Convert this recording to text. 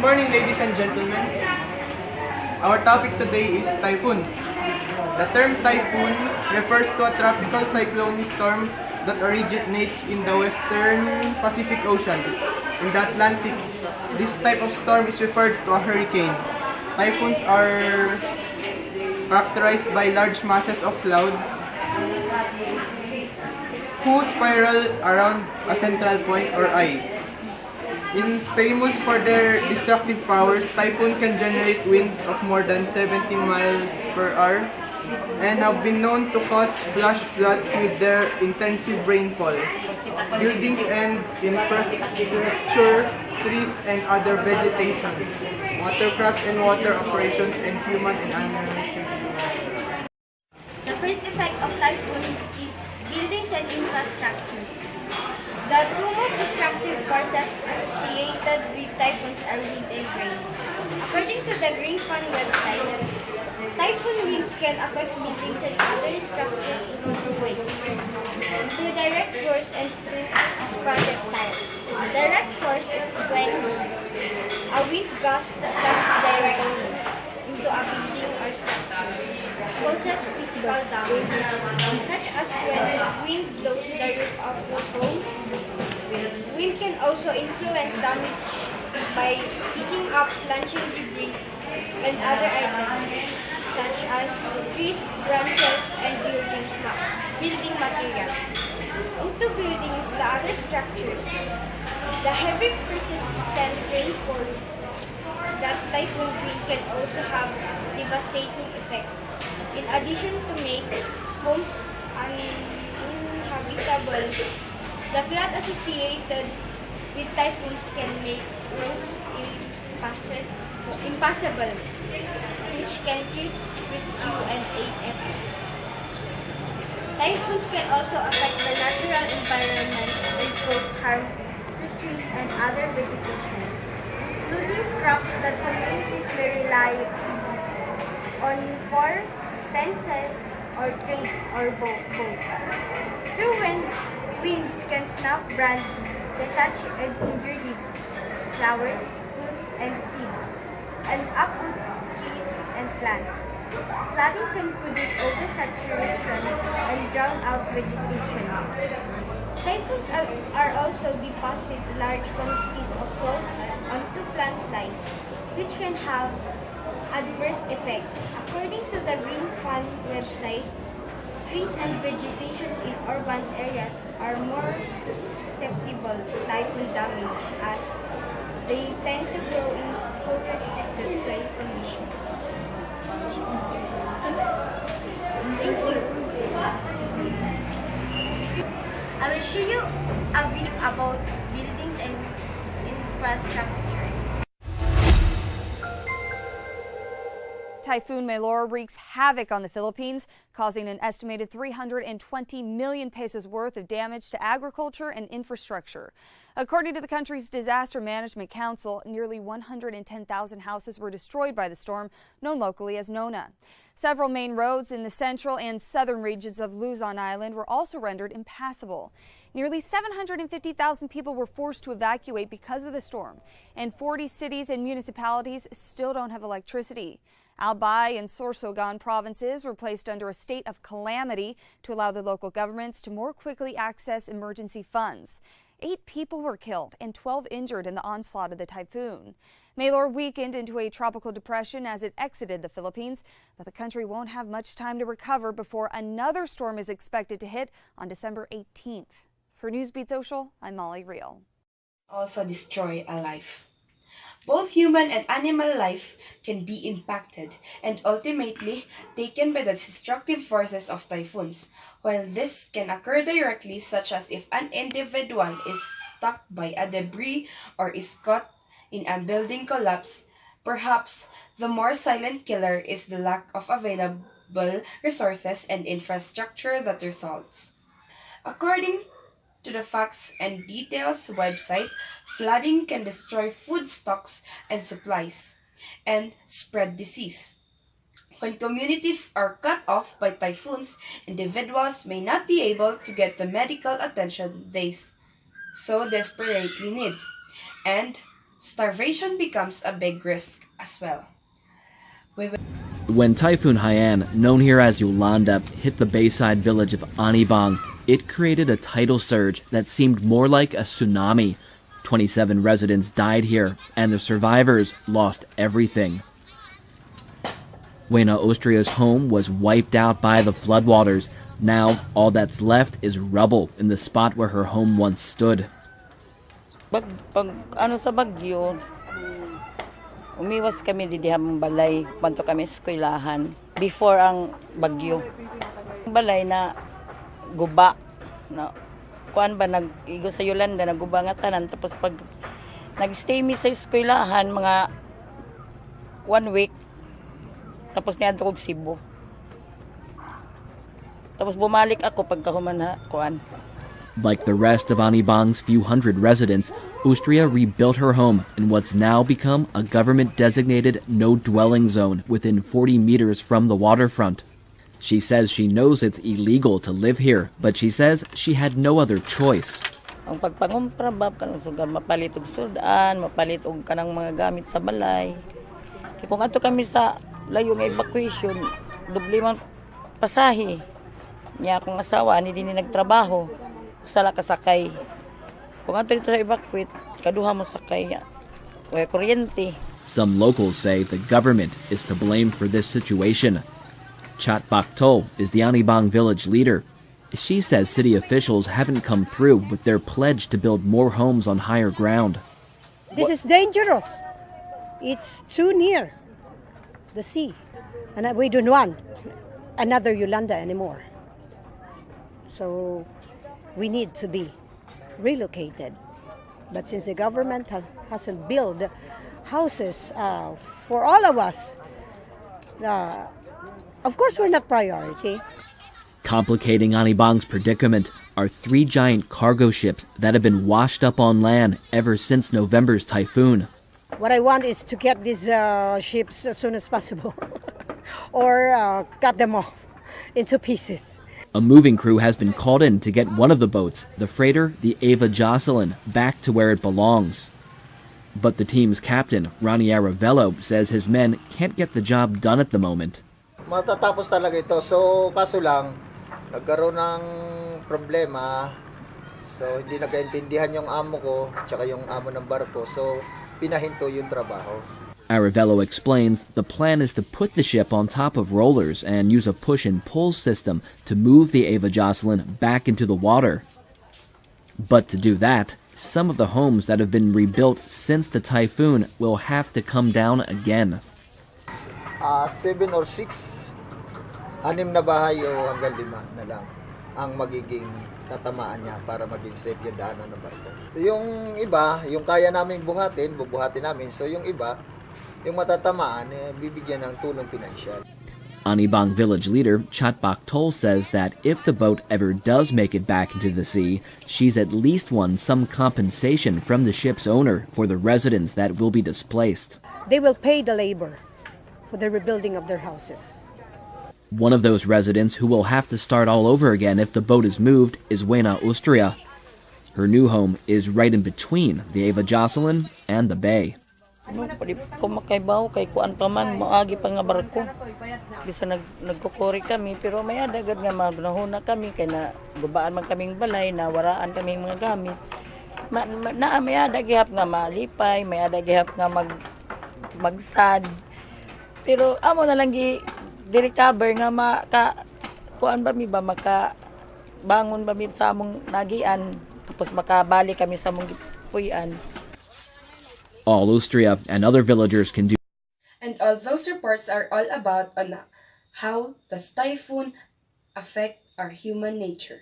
morning, ladies and gentlemen. Our topic today is typhoon. The term typhoon refers to a tropical cyclone storm that originates in the western Pacific Ocean. In the Atlantic, this type of storm is referred to a hurricane. Typhoons are characterized by large masses of clouds who spiral around a central point or eye. Famous for their destructive powers, typhoon can generate winds of more than 70 miles per hour and have been known to cause flash floods with their intensive rainfall. Buildings and infrastructure, trees and other vegetation, watercraft and water operations, and human and animal. The first effect of typhoon is buildings and infrastructure. The two most destructive forces associated with typhoons are wind and rain. According to the Green Fund website, typhoon winds can affect buildings and other structures in two ways: through direct force and through projectiles. Direct force is when a wind gust slams directly into a building or structure, causes physical damage, such as when wind blows the roof off the home. Wind can also influence damage by picking up launching debris and other items, such as trees, branches, and building materials, into buildings and other structures. The heavy persistent rainfall that typhoon wind can also have devastating effect. In addition to make homes uninhabitable, the flood associated with typhoons can make roads impassable, which can create rescue and aid efforts. Typhoons can also affect the natural environment and cause harm to trees and other vegetation, including crops that communities may rely on for subsistence or trade or both. Through winds can snap, brand, detach and injure leaves, flowers, fruits and seeds, and uproot trees and plants. Flooding can produce oversaturation and drown out vegetation. Typhoons are also deposit large quantities of salt onto plant life, which can have adverse effect. According to the Green Fund website, trees and vegetation in urban areas are more susceptible to typhoon damage as they tend to grow in poor restricted soil conditions. Thank you. I will show you a video about buildings and infrastructure. Typhoon Melor wreaks havoc on the Philippines, causing an estimated 320 million pesos worth of damage to agriculture and infrastructure. According to the country's Disaster Management Council, nearly 110,000 houses were destroyed by the storm, known locally as Nona. Several main roads in the central and southern regions of Luzon Island were also rendered impassable. Nearly 750,000 people were forced to evacuate because of the storm, and 40 cities and municipalities still don't have electricity. Albay and Sorsogon provinces were placed under a state of calamity to allow the local governments to more quickly access emergency funds. 8 people were killed and 12 injured in the onslaught of the typhoon. Melor weakened into a tropical depression as it exited the Philippines, but the country won't have much time to recover before another storm is expected to hit on December 18th. For Newsbeat Social, I'm Molly Real. Also destroy a life. Both human and animal life can be impacted and ultimately taken by the destructive forces of typhoons. While this can occur directly, such as if an individual is struck by a debris or is caught in a building collapse, perhaps the more silent killer is the lack of available resources and infrastructure that results. According to the Facts and Details website, flooding can destroy food stocks and supplies and spread disease. When communities are cut off by typhoons, individuals may not be able to get the medical attention they so desperately need, and starvation becomes a big risk as well. When Typhoon Haiyan, known here as Yolanda, hit the bayside village of Anibang, it created a tidal surge that seemed more like a tsunami. 27 residents died here, and the survivors lost everything. Wena Austria's home was wiped out by the floodwaters. Now, all that's left is rubble in the spot where her home once stood. Pag ano sa bagyo, umiwas kami di dihang balay, panto kami sa eskwelahan before ang bagyo. Balay na guba na kuan ba nag-igo sa Yolanda, naguba nga tanan, tapos pag nag-stay mi sa eskwelahan mga 1 week, tapos niadto kog Cebu. Tapos bumalik ako pagkahuman na kuan. Like the rest of Anibang's few hundred residents, Austria rebuilt her home in what's now become a government-designated no-dwelling zone within 40 meters from the waterfront. She says she knows it's illegal to live here, but she says she had no other choice. Ang pagpangumpra bab kanang sugar mapalit og sudan, mapalit og kanang mga gamit sa balay. Kaya kung ato kami sa layo nga evacuation, doble man pasahe. Niya akong asawa ni dinhi nagtrabaho, sala kasakay. Kung ato dito sa evacuate, kaduha mo sakay. Way kuryente. Some locals say the government is to blame for this situation. Chat Baktol is the Anibang village leader. She says city officials haven't come through with their pledge to build more homes on higher ground. This is dangerous. It's too near the sea. And we don't want another Yolanda anymore. So we need to be relocated. But since the government hasn't built houses for all of us, of course we're not priority. Complicating Anibang's predicament are 3 giant cargo ships that have been washed up on land ever since November's typhoon. What I want is to get these ships as soon as possible or cut them off into pieces. A moving crew has been called in to get one of the boats, the freighter, the Ava Jocelyn, back to where it belongs. But the team's captain, Ronnie Aravello, says his men can't get the job done at the moment. Matatapos talaga ito. So, kaso lang, nagkaroon ng problema. So, hindi nagkaintindihan yung amo ko, tsaka yung amo ng barko. So, pinahinto yung trabaho. Aravello explains the plan is to put the ship on top of rollers and use a push and pull system to move the Ava Jocelyn back into the water. But to do that, some of the homes that have been rebuilt since the typhoon will have to come down again. 7 or 6, 6 na bahay o hanggang 5 na lang ang magiging tatamaan niya para maging safe yung daanan ng barko. Yung iba, yung kaya namin buhatin, bubuhatin namin. So yung iba, yung matatamaan, bibigyan ng tulong pinansyal. Anibang village leader Chat Baktol says that if the boat ever does make it back into the sea, she's at least won some compensation from the ship's owner for the residents that will be displaced. They will pay the labor for the rebuilding of their houses. One of those residents who will have to start all over again if the boat is moved is Wena Austria. Her new home is right in between the Ava Jocelyn and the bay. Ano, pwede ko makaibaw kay kuan pa man, maagi pa nga barko. Bisa nagkukuri kami, pero may adagad nga magnahuna kami, kay na gubaan man kaming balay, na waraan kaming mga gamit. May adagihap nga malipay, may adagihap nga magsad. Pero amo na lang di-recover nga kuan ba mi ba, bangon ba mi sa among nagian, tapos makabalik kami sa among puyan. All Austria and other villagers can do. And all those reports are all about on how does typhoon affect our human nature.